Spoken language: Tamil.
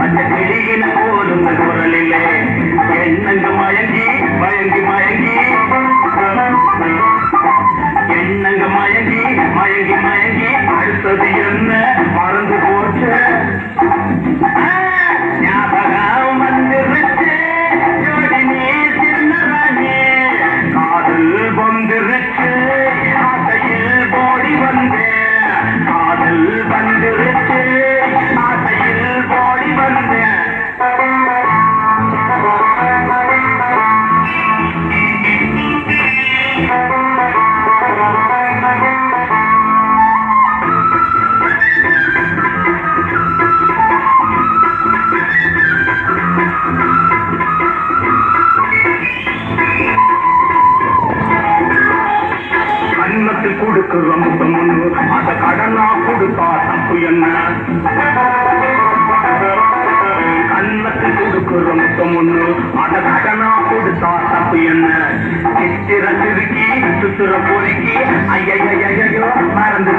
அந்த கிளியின போலும் குரலிலே எண்ணங்க மயங்கி மயங்கி மயங்கி எண்ணங்க மயங்கி மயங்கி மயங்கி அடுத்தது என்ன மறந்து போச்சு ஞாபகம் வந்துருச்சு ஜோடி நீ சின்னதானே காதல் வந்துருச்சு ஆசையில் போடி வந்தேன் காதல் வந்துருச்சு ஆசையில் போடி வந்தேன் கண்ணத்தில் கொடுக்கிற முத்தம் ஒண்ணு அத கடனா கொடுத்தா தப்பு என்ன கண்ணத்தில் கொடுக்கிற முத்தம் ஒண்ணு அத கடனா கொடுத்தா தப்பு என்ன சித்திர திருக்கி சுத்துற பொறுக்கி ஐயோ மறந்து